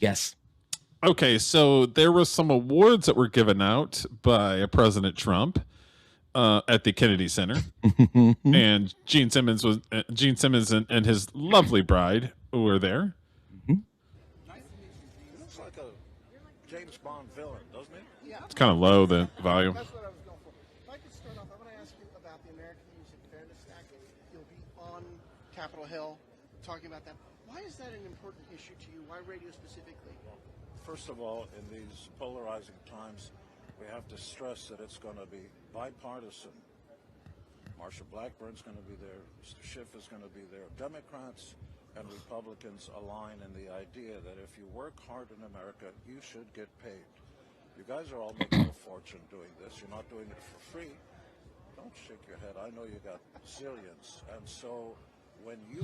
Yes. Okay, so there were some awards that were given out by President Trump at the Kennedy Center, and Gene Simmons and his lovely bride were there. Looks like a James Bond villain, doesn't it? Yeah. It's kind of low, the volume. That's what I was going for. If I could start off, I want to ask you about the American Music Fairness Act. You'll be on Capitol Hill talking about that. Why is that an important issue to you? Why radio specifically? First of all, in these polarizing times, we have to stress that it's going to be bipartisan. Marsha Blackburn's going to be there. Mr. Schiff is going to be there. Democrats and Republicans align in the idea that if you work hard in America, you should get paid. You guys are all making a fortune doing this. You're not doing it for free. Don't shake your head. I know you got zillions. And so when we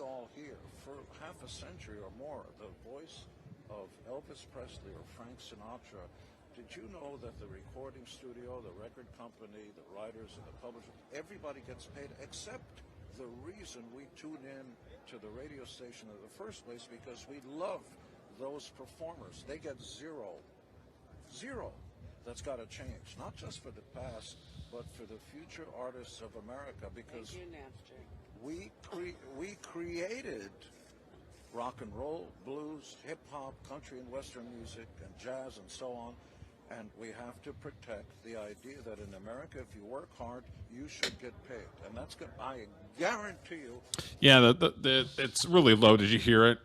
all hear for half a century or more, the voice of Elvis Presley or Frank Sinatra, did you know that the recording studio, the record company, the writers, and the publishers, everybody gets paid except the reason we tune in to the radio station in the first place, because we love those performers. They get zero. That's got to change, not just for the past, but for the future artists of America, because we created rock and roll, blues, hip hop, country and western music, and jazz and so on. And we have to protect the idea that in America, if you work hard, you should get paid. And that's good. I guarantee you. Yeah, it's really low. Did you hear it?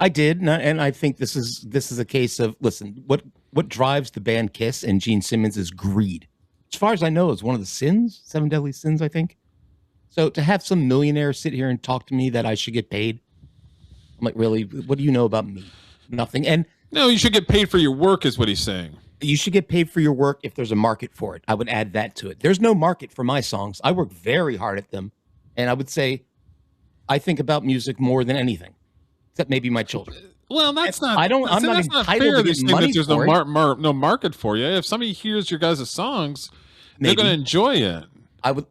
I did, and I think this is a case of, listen, what drives the band Kiss and Gene Simmons is greed. As far as I know, it's one of the sins, 7 deadly sins, I think. So to have some millionaire sit here and talk to me that I should get paid, I'm like, really? What do you know about me? Nothing. And no, you should get paid for your work, is what he's saying. You should get paid for your work if there's a market for it. I would add that to it. There's no market for my songs. I work very hard at them, and I would say I think about music more than anything, except maybe my children. Well, that's not. I'm not entitled to get money there's for it. no market for you. If somebody hears your guys' songs, Maybe. they're going to enjoy it. I would.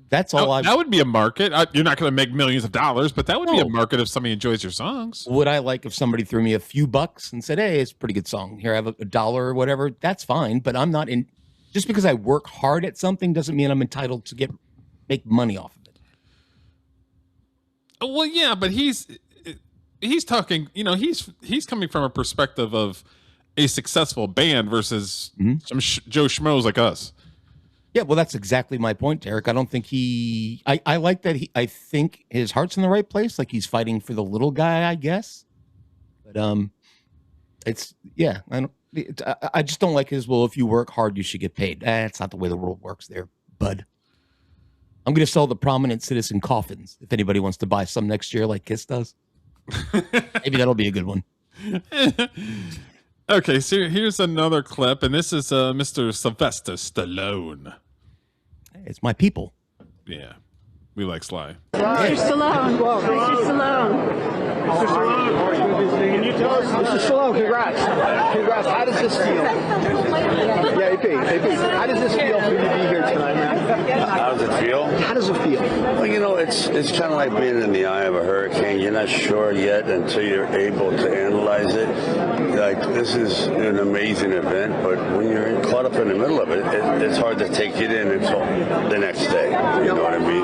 That's all. That would be a market. You're not going to make millions of dollars, but that would be a market if somebody enjoys your songs. Would I like if somebody threw me a few bucks and said, "Hey, it's a pretty good song. Here, I have a dollar or whatever." That's fine, but I'm not in. Just because I work hard at something doesn't mean I'm entitled to make money off of it. Well, yeah, but he's talking. You know, he's coming from a perspective of a successful band versus some Joe Schmoes like us. Yeah, well, that's exactly my point, Derek. I don't think I like that I think his heart's in the right place. Like he's fighting for the little guy, I guess. But I just don't like his, well, if you work hard, you should get paid. That's not the way the world works there, bud. I'm going to sell the prominent citizen coffins if anybody wants to buy some next year like Kiss does. Maybe that'll be a good one. Okay, so here's another clip, and this is Mr. Sylvester Stallone. Hey, it's my people. Yeah, we like Sly. Mr. Stallone. Mr. Stallone. Mr. Stallone, can you tell us? Mr. Stallone, congrats. Congrats. How does this feel? Yeah, AP. How does this feel for you to be here tonight, man? How does it feel? How does it feel? Well, you know, it's kind of like being in the eye of a hurricane. You're not sure yet until you're able to analyze it. Like, this is an amazing event, but when you're caught up in the middle of it, it's hard to take it in until the next day. You know what I mean?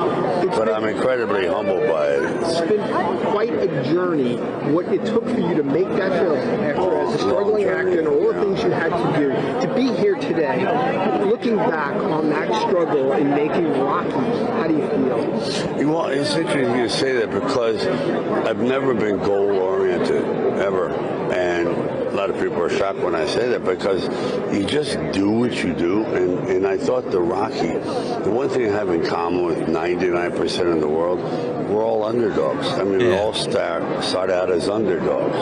But I'm incredibly humbled by it. It's been quite a journey, what it took for you to make that film after as a struggling actor and all the things you had to do to be here today. Looking back on that struggle in making Rocky, how do you feel? Well, it's interesting you say that because I've never been goal-oriented, ever. And a lot of people are shocked when I say that because you just do what you do. And I thought the one thing I have in common with 99% of the world, we're all underdogs. I mean, we all start out as underdogs.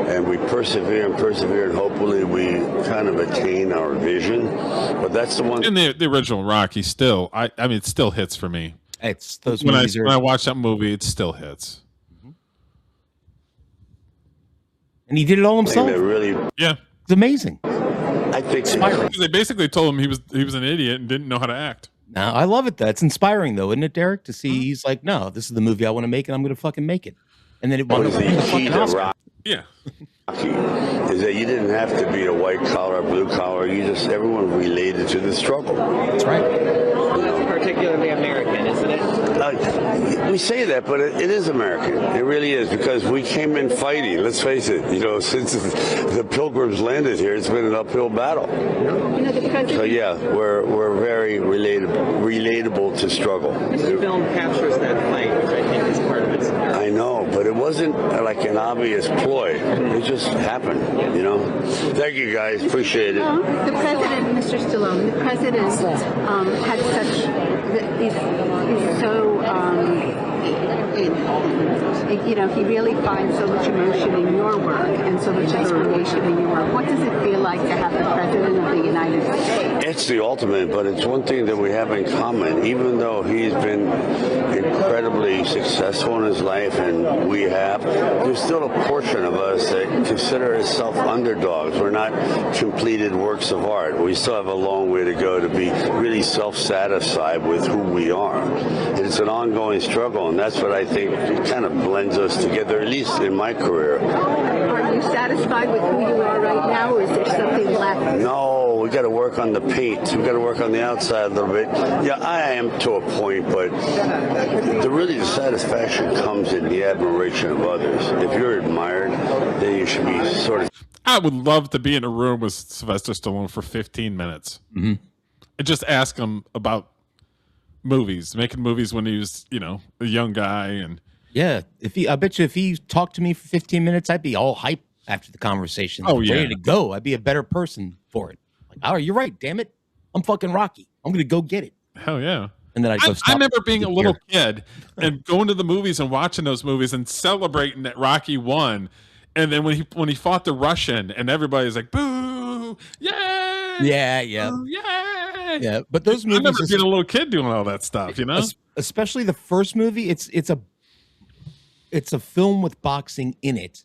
And we persevere, and hopefully we kind of attain our vision. But that's the one. In the original Rocky, still, I mean, it still hits for me. It's those when movies I watch that movie, it still hits. And he did it all himself. Yeah, it's amazing. I think they basically told him he was an idiot and didn't know how to act. No, I love it. That's inspiring, though, isn't it, Derek? To see he's like, no, this is the movie I want to make, and I'm going to fucking make it. And then it won the fucking Oscar. Yeah. is that you didn't have to be a white collar, blue collar. Everyone related to the struggle. That's right. That's particularly American, isn't it? We say that, but it is American. It really is, because we came in fighting. Let's face it. Since the Pilgrims landed here, it's been an uphill battle. So yeah, we're very relatable to struggle. This film captures that fight, which I think is part of its. I know, but it wasn't like an obvious ploy. It just happened, Thank you, guys. Appreciate it. The president, Mr. Stallone, the president had such, he's so, he really finds so much emotion in your work and so much inspiration in your work. What does it feel like to have the president of the United States? It's the ultimate, but it's one thing that we have in common. Even though he's been incredibly successful in his life, and we have, there's still a portion of us that consider ourselves underdogs. We're not completed works of art. We still have a long way to go to be really self-satisfied with who we are. And it's an ongoing struggle, and that's what I think kind of blends us together, at least in my career. Are you satisfied with who you are right now, or is there something left? No, we got to work on the paint. We got to work on the outside a little bit. Yeah, I am to a point, but the satisfaction comes in the admiration of others. If you're admired, then you should be sort of. I would love to be in a room with Sylvester Stallone for 15 minutes and just ask him about movies, making movies when he was, a young guy. And yeah, I bet you if he talked to me for 15 minutes, I'd be all hype after the conversation. Oh, yeah. Ready to go. I'd be a better person for it. Like, oh, you're right. Damn it. I'm fucking Rocky. I'm going to go get it. Hell yeah. And then I remember being a little kid and going to the movies and watching those movies and celebrating that Rocky won. And then when he fought the Russian and everybody's like, boo, yay! Yeah. Boo, yay! Yeah. But those movies. I remember being a little kid doing all that stuff, Especially the first movie. It's a film with boxing in it.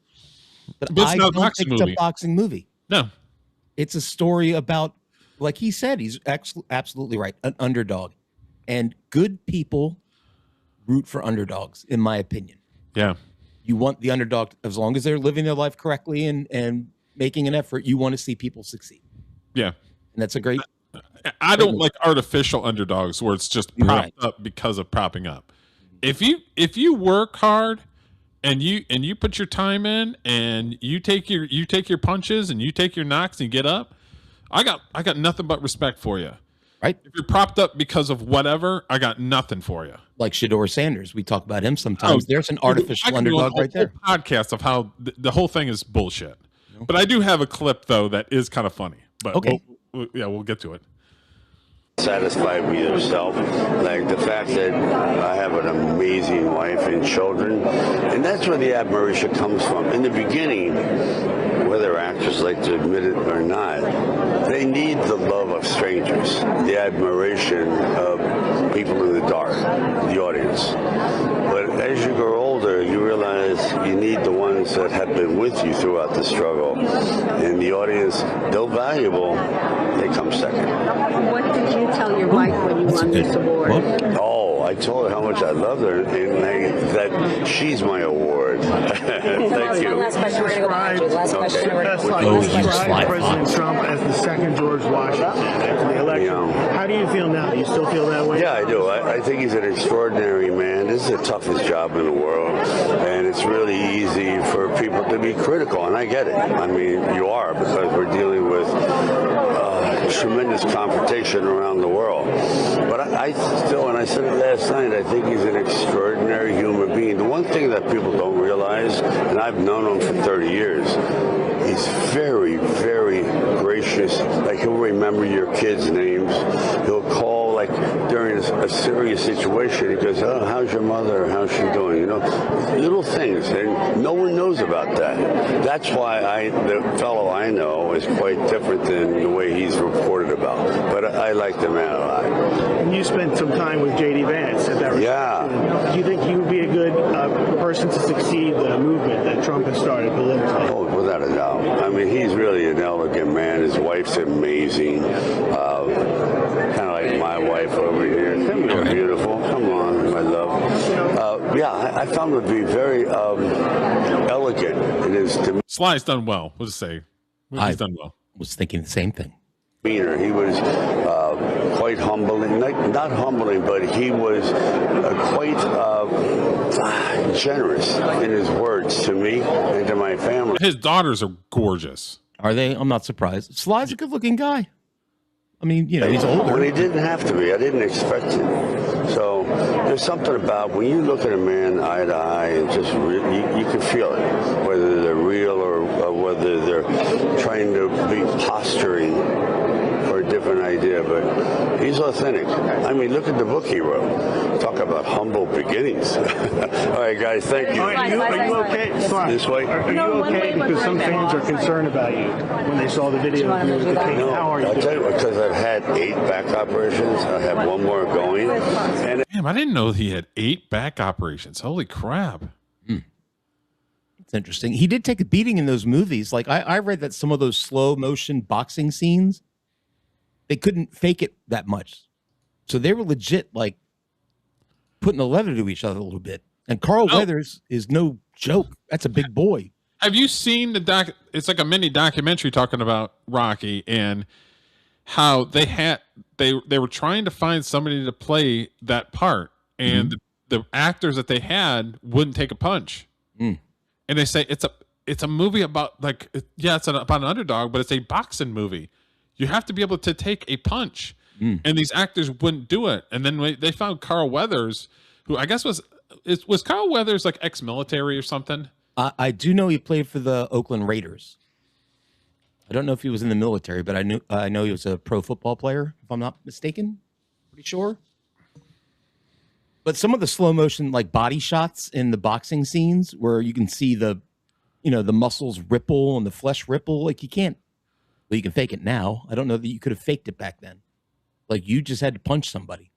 But it's not don't think it's a boxing movie. No. It's a story about, like he said, he's absolutely right, an underdog. And good people root for underdogs, in my opinion. Yeah. You want the underdog, as long as they're living their life correctly and making an effort, you want to see people succeed. Yeah. And that's a great. I don't like artificial underdogs where it's just propped up because of propping up. If you work hard and you put your time in and you take your punches and you take your knocks and you get up, I got nothing but respect for you. Right. If you're propped up because of whatever, I got nothing for you. Like Shedeur Sanders. We talk about him sometimes. There's an artificial underdog right there. Podcast of how the whole thing is bullshit. No. But I do have a clip, though, that is kind of funny. But okay. We'll get to it. Satisfied with yourself, like the fact that I have an amazing wife and children, and that's where the admiration comes from. In the beginning, whether actors like to admit it or not, they need the love of strangers, the admiration of people in the dark, the audience. But as you grow older, you realize you need the ones that have been with you throughout the struggle, and the audience, though valuable, they come second. What did you tell your wife when you won this award? Oh, I told her how much I loved her and that she's my award. Thank you. Last question. We're going to go back to last question. Describe President Trump as the second George Washington after the election. How do you feel now? Do you still feel that way? Yeah, I do. I think he's an extraordinary man. This is the toughest job in the world, and it's really easy for people to be critical, and I get it. I mean, you are, because we're dealing with tremendous confrontation around the world. But I still, and I said it last night, I think he's an extraordinary human being. The one thing that people don't realize, and I've known him for 30 years, he's very, very gracious. Like, he'll remember your kids' names. He'll call, like, during a serious situation. He goes, oh, how's your mother? How's she doing? Little things. And no one knows about that. That's why the fellow I know is quite different than the way he's reported about. But I like the man a lot. And you spent some time with J.D. Vance at that. Yeah. Do you think he would be a good person to succeed the movement that Trump has started politically? Oh, without a doubt. I mean, he's really an elegant man. His wife's amazing. Kind of like my wife over here. You're beautiful. Come on, my love. yeah, I found him to be very elegant in his Sly's done well. We'll just say he's done well. Was thinking the same thing. demeanor. He was quite humbling, not humbling, but he was quite generous in his words to me and to my family. His daughters are gorgeous. Are they? I'm not surprised. Sly's a good-looking guy. I mean, you know, he's older. Well, he didn't have to be. I didn't expect it. So there's something about when you look at a man eye to eye and just you can feel it, whether they're real or whether they're trying to be posturing for a different idea. But he's authentic. I mean, look at the book he wrote. Talk about humble beginnings. All right, guys, thank you. Are you okay? This way? Are you okay? Because some fans are concerned about you when they saw the video of you with the tape. No, How are you? I'll tell you what, because I've had 8 back operations. I have 1 more going. And Damn, I didn't know he had 8 back operations. Holy crap. It's interesting. He did take a beating in those movies. Like I read that some of those slow motion boxing scenes, they couldn't fake it that much. So they were legit like putting the leather to each other a little bit. And Carl Weathers is no joke. That's a big boy. Have you seen the doc? It's like a mini documentary talking about Rocky and how they were trying to find somebody to play that part, and the actors that they had wouldn't take a punch. And they say it's a movie about like it's about an underdog, but it's a boxing movie. You have to be able to take a punch, and these actors wouldn't do it. And then they found Carl Weathers, who I guess was Carl Weathers like ex-military or something. I do know he played for the Oakland Raiders. I don't know if he was in the military, but I know he was a pro football player, if I'm not mistaken. Pretty sure. But some of the slow motion like body shots in the boxing scenes where you can see the muscles ripple and the flesh ripple, like you can fake it now. I don't know that you could have faked it back then. Like you just had to punch somebody.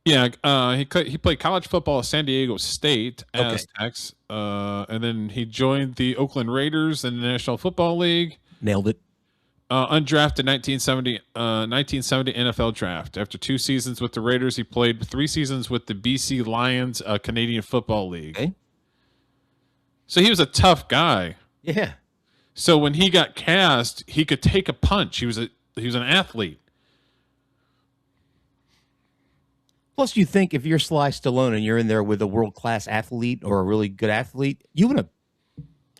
Yeah, he played college football at San Diego State Aztecs, and then he joined the Oakland Raiders in the National Football League. Nailed it. Undrafted 1970 NFL draft. After 2 seasons with the Raiders, he played 3 seasons with the BC Lions Canadian Football League. Okay. So he was a tough guy. Yeah. So when he got cast, he could take a punch. He was an athlete. Plus, you think if you're Sly Stallone and you're in there with a world-class athlete or a really good athlete,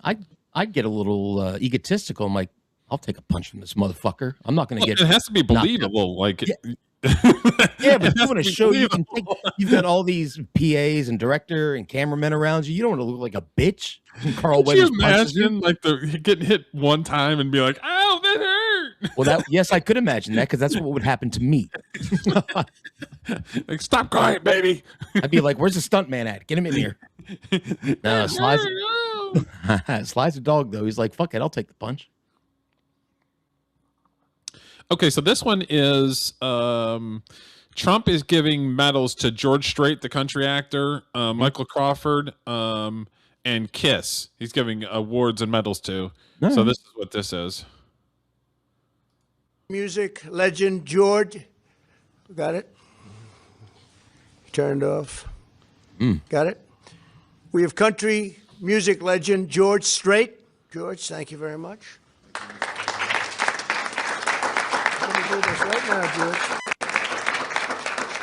I'd get a little egotistical. I'm like, I'll take a punch from this motherfucker. I'm not going to get. It has to be believable. Like, yeah, but you want to show you can take, you've got all these PAs and director and cameramen around you. You don't want to look like a bitch. Carl Weathers punches you. Like getting hit one time and be like, "Ow, that hurt." Well, yes, I could imagine that because that's what would happen to me. Like, stop crying, baby. I'd be like, "Where's the stunt man at? Get him in here." No, Sly's a dog though. He's like, "Fuck it, I'll take the punch." Okay, so this one is Trump is giving medals to George Strait, the country actor, Michael Crawford, and Kiss. He's giving awards and medals to. Nice. So this is what this is. Music legend George. Got it? Turned off. Got it? We have country music legend George Strait. George, thank you very much. Let me do this right now, George.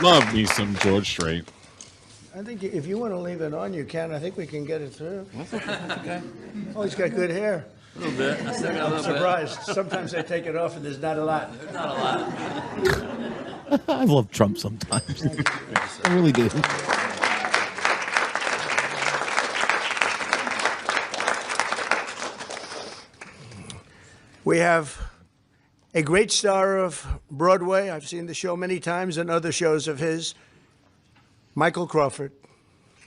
Love me some George Strait. I think if you want to leave it on, you can. I think we can get it through. That's okay. Oh, he's got good hair. A little bit. I still got a I'm little surprised. Sometimes they take it off and there's not a lot. bit. Not a lot. I love Trump sometimes. I really do. We have a great star of Broadway. I've seen the show many times and other shows of his. Michael Crawford.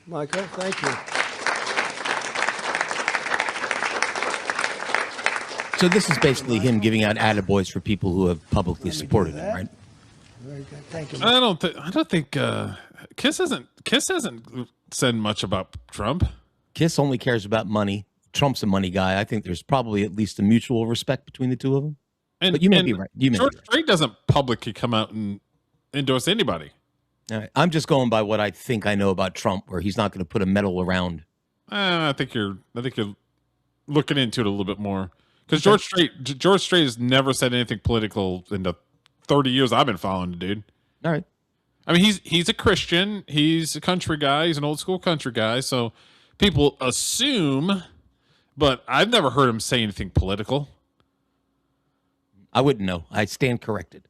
Michael, thank you. So this is basically him giving out attaboys for people who have publicly supported him, right? Very good. Thank you. I don't think Kiss hasn't said much about Trump. Kiss only cares about money. Trump's a money guy. I think there's probably at least a mutual respect between the two of them. But you may be right. George Strait doesn't publicly come out and endorse anybody. All right. I'm just going by what I think I know about Trump, where he's not going to put a medal around. I think you're looking into it a little bit more, because George Strait has never said anything political in the 30 years I've been following the dude. All right. I mean, he's a Christian. He's a country guy. He's an old school country guy. So people assume, but I've never heard him say anything political. I wouldn't know. I stand corrected.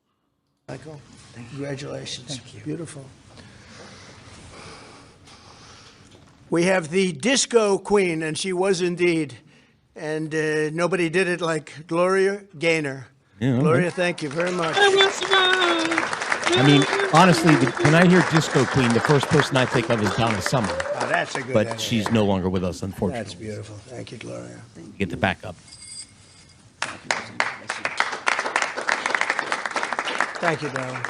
Michael, congratulations. Thank you. Beautiful. We have the disco queen, and she was indeed. And nobody did it like Gloria Gaynor. Yeah, Gloria, thank you very much. I mean, honestly, when I hear disco queen, the first person I think of is Donna Summer. Oh, that's a good But idea. she's no longer with us, unfortunately. That's beautiful. Thank you, Gloria. Get the backup. Thank you, darling.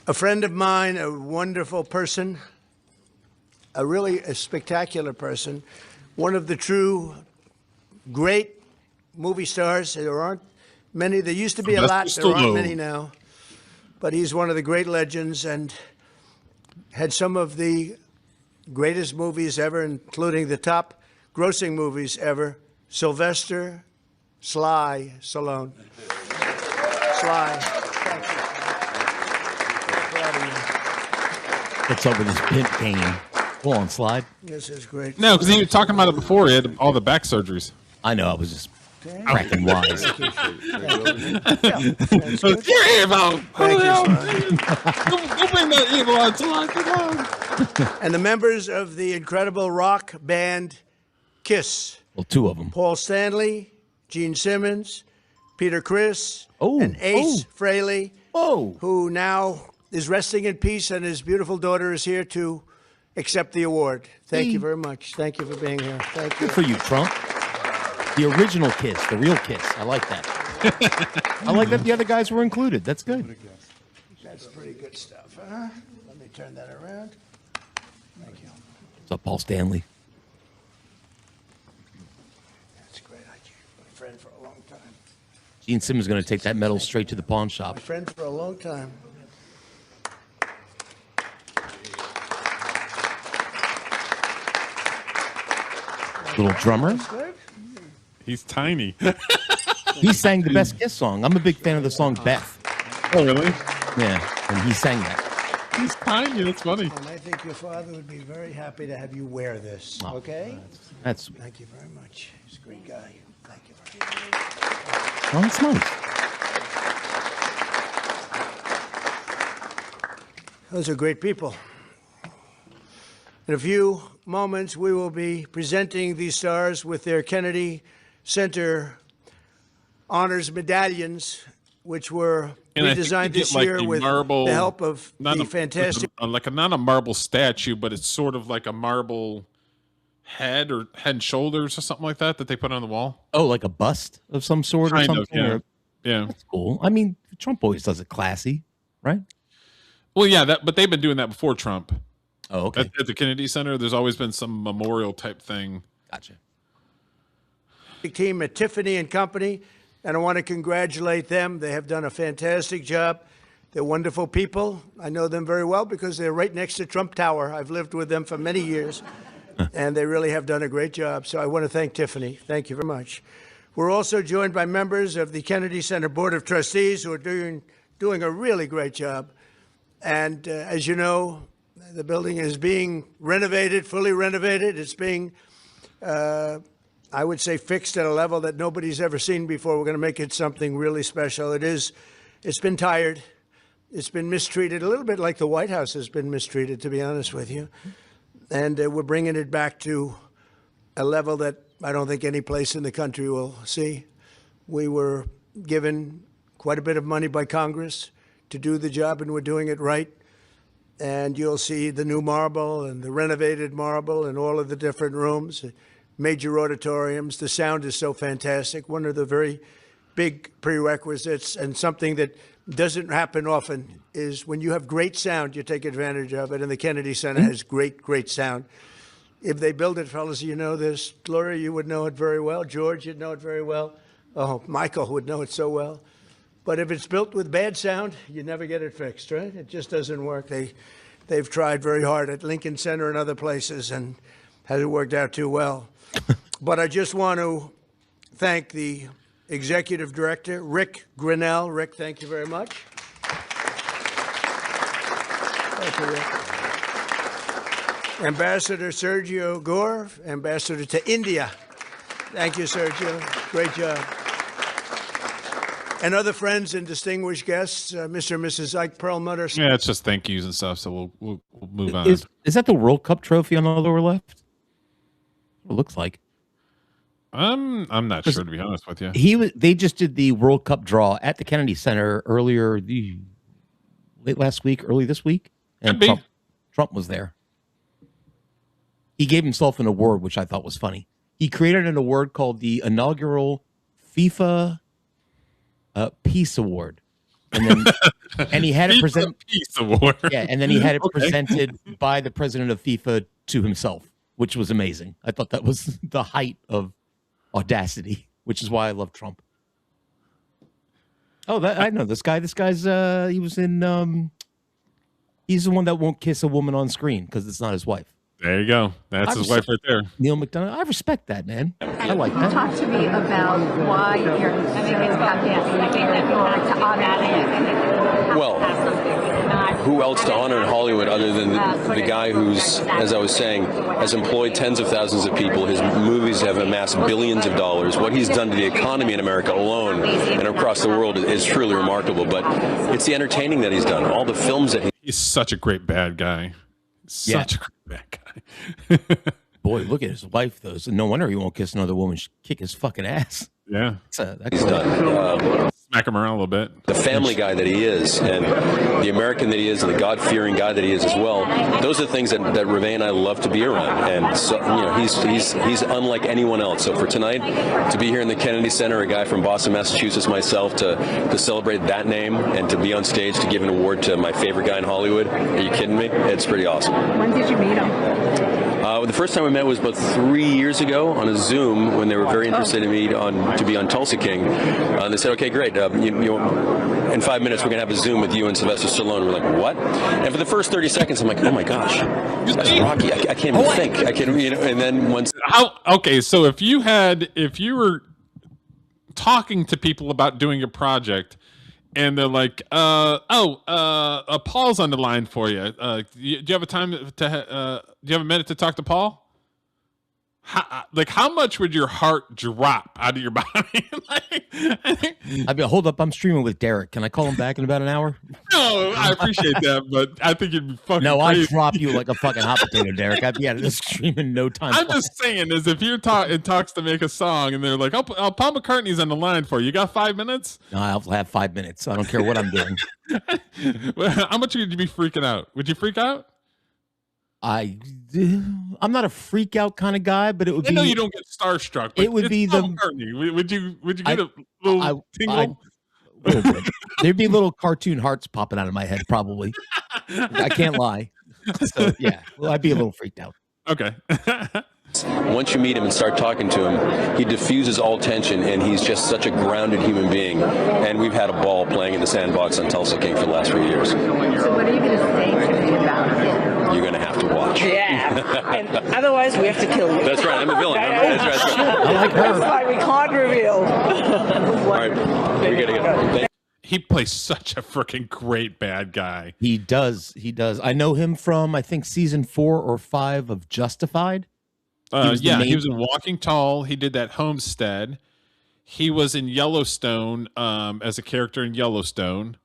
A friend of mine, a wonderful person, a spectacular person, one of the true great movie stars. There aren't many. There used to be a lot. There aren't many now. But he's one of the great legends and had some of the greatest movies ever, including the top grossing movies ever. Sylvester Stallone. Sly. Thank you. Proud of you. What's up with this pimp game? Go on, slide. This is great. No, because he was talking about it before. He had all the back surgeries. I know. I was just cracking wise. That's good. You're evil. Thank you, Sly. Don't bring that evil on Sly. Come on. And the members of the incredible rock band Kiss. Well, two of them. Paul Stanley, Gene Simmons, Peter Criss, Oh, and Ace Frehley, Oh, who now is resting in peace, and his beautiful daughter is here to accept the award. Thank you very much. Thank you for being here. Thank you. good for you, Trump. The original Kiss, the real Kiss. I like that. I like that the other guys were included. That's good. That's pretty good stuff, huh? Let me turn that around. Thank you. What's up, Paul Stanley? That's great. My friend for a long time. Gene Simmons is going to take that medal straight to the pawn shop. My friend for a long time. Little drummer. Good. He's tiny. He sang the best Kiss song. I'm a big fan of the song Beth. Oh, really? Yeah, and he sang that. He's tiny. That's funny. And I think your father would be very happy to have you wear this. Oh, Okay? That's sweet. Thank you very much. He's a great guy. Thank you very much. Oh, that's nice. Those are great people. In a few moments, we will be presenting these stars with their Kennedy Center honors medallions, which were And I think redesigned you this get, like, year a with marble- the help of Not the a- fantastic. like not a marble statue, but it's sort of like a marble head or head and shoulders or something like that they put on the wall. Oh, like a bust of some sort or Kind something? of, yeah. Or- Yeah. That's cool. I mean, Trump always does it classy, right? Well, yeah, but they've been doing that before Trump. Oh, okay. At the Kennedy Center, there's always been some memorial type thing. Gotcha. Team at Tiffany and Company, and I want to congratulate them. They have done a fantastic job. They're wonderful people. I know them very well because they're right next to Trump Tower. I've lived with them for many years, and they really have done a great job. So I want to thank Tiffany. Thank you very much. We're also joined by members of the Kennedy Center Board of Trustees who are doing a really great job. And as you know, the building is being renovated, fully renovated. It's being I would say fixed at a level that nobody's ever seen before. We're going to make it something really special. It's been tired. It's been mistreated, a little bit like the White House has been mistreated, to be honest with you. And we're bringing it back to a level that I don't think any place in the country will see. We were given quite a bit of money by Congress to do the job, and we're doing it right. And you'll see the new marble and the renovated marble and all of the different rooms. Major auditoriums. The sound is so fantastic. One of the very big prerequisites and something that doesn't happen often is when you have great sound, you take advantage of it. And the Kennedy Center has great, great sound. If they build it, fellas, you know this. Gloria, you would know it very well. George, you'd know it very well. Oh, Michael would know it so well. But if it's built with bad sound, you never get it fixed, right? It just doesn't work. They've tried very hard at Lincoln Center and other places and hasn't worked out too well. But I just want to thank the executive director, Rick Grinnell. Rick, thank you very much. Thank you, Rick. Ambassador Sergio Gore, ambassador to India. Thank you, Sergio. Great job. And other friends and distinguished guests, Mr. and Mrs. Ike Perlmutter. Yeah, it's just thank yous and stuff. So we'll move on. Is that the World Cup trophy on the lower left? It looks like. I'm not sure, to be honest with you. They just did the World Cup draw at the Kennedy Center late last week, early this week, and Trump was there. He gave himself an award, which I thought was funny. He created an award called the inaugural FIFA Peace Award, and he had it presented. Peace Award. Yeah, and then he had it presented by the president of FIFA to himself, which was amazing. I thought that was the height of audacity, which is why I love Trump. Oh, I know this guy. This guy's he was in. He's the one that won't kiss a woman on screen because it's not his wife. There you go. That's his wife right there. Neil McDonough. I respect that, man. I like that. Talk to me about why you're Well, who else to honor in Hollywood other than the guy who's, as I was saying, has employed tens of thousands of people. His movies have amassed billions of dollars. What he's done to the economy in America alone and across the world is truly remarkable. But it's the entertaining that he's done. All the films that he's such a great bad guy. Such a great bad guy. Boy, look at his wife, though. So no wonder he won't kiss another woman. She'd kick his fucking ass. Yeah. He's done. Smack him around a little bit. The family guy that he is, and the American that he is, and the God-fearing guy that he is as well. Those are the things that Reve and I love to be around. And so, he's unlike anyone else. So for tonight, to be here in the Kennedy Center, a guy from Boston, Massachusetts, myself, to celebrate that name and to be on stage to give an award to my favorite guy in Hollywood. Are you kidding me? It's pretty awesome. When did you meet him? The first time we met was about 3 years ago on a Zoom when they were very interested in me to be on Tulsa King. They said, okay, great. In 5 minutes, we're going to have a Zoom with you and Sylvester Stallone. We're like, what? And for the first 30 seconds, I'm like, oh my gosh, that's Rocky. I can't even think. I can't, and then once. Okay, so if you were talking to people about doing a project, and they're like, Paul's on the line for you. Do you have a time to? Do you have a minute to talk to Paul? How much would your heart drop out of your body? I'd be, hold up, I'm streaming with Derek. Can I call him back in about an hour? No, I appreciate that, but I think you'd be fucking crazy. I'd drop you like a fucking hot potato, Derek. I'd be out of this stream in no time. I'm just saying, is if you're talks to make a song and they're like, Paul McCartney's on the line for you. You got 5 minutes? No, I'll have 5 minutes. I don't care what I'm doing. How much would you be freaking out? Would you freak out? I'm not a freak out kind of guy, but it would be. I know you don't get starstruck. But it would be the. Would you get a little tingle? There'd be little cartoon hearts popping out of my head, probably. I can't lie. So yeah, well, I'd be a little freaked out. Okay. Once you meet him and start talking to him, he diffuses all tension, and he's just such a grounded human being. And we've had a ball playing in the sandbox on Tulsa King for the last 3 years. So what are you going to say to me about it? You're going to have to watch. Yeah. And otherwise, we have to kill you. That's right. I'm a villain. That's right. I like her. That's why we can't reveal. All right. We got to go. He plays such a freaking great bad guy. He does. He does. I know him from, I think, season 4 or 5 of Justified. He was in Walking Tall. He did that Homestead. He was in Yellowstone as a character in Yellowstone.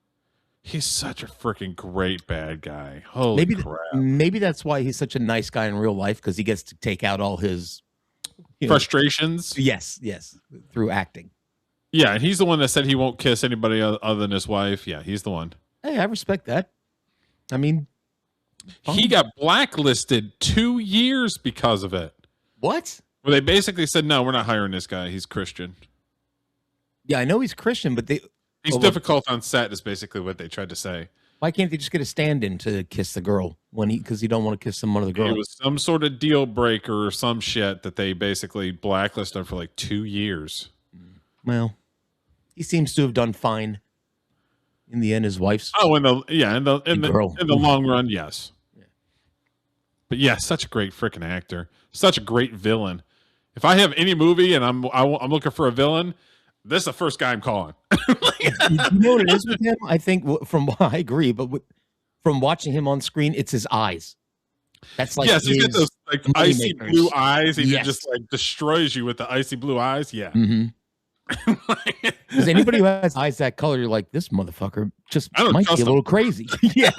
He's such a freaking great bad guy. Holy crap. Maybe that's why he's such a nice guy in real life, because he gets to take out all his frustrations. Yes, through acting. Yeah, and he's the one that said he won't kiss anybody other than his wife. Yeah, he's the one. Hey, I respect that. I mean, he got blacklisted 2 years because of it. What? Well, they basically said, no, we're not hiring this guy. He's Christian. Yeah, I know he's Christian, but he's difficult on set is basically what they tried to say. Why can't they just get a stand-in to kiss the girl because he don't want to kiss some other girl? It was some sort of deal breaker or some shit that they basically blacklisted him for like 2 years. Well, he seems to have done fine In the end, his wife's in the girl. long run, yes. Yeah. But yeah, such a great freaking actor, such a great villain. If I have any movie and I'm looking for a villain, this is the first guy I'm calling. You know what it is with him? I think I agree, but from watching him on screen, it's his eyes. That's like yes, he's got those like icy makers. blue eyes, and Yes. he just like destroys you with the icy blue eyes. Yeah. Mm-hmm. Because anybody who has eyes that color, you're like, this motherfucker just might be a little crazy. Yeah.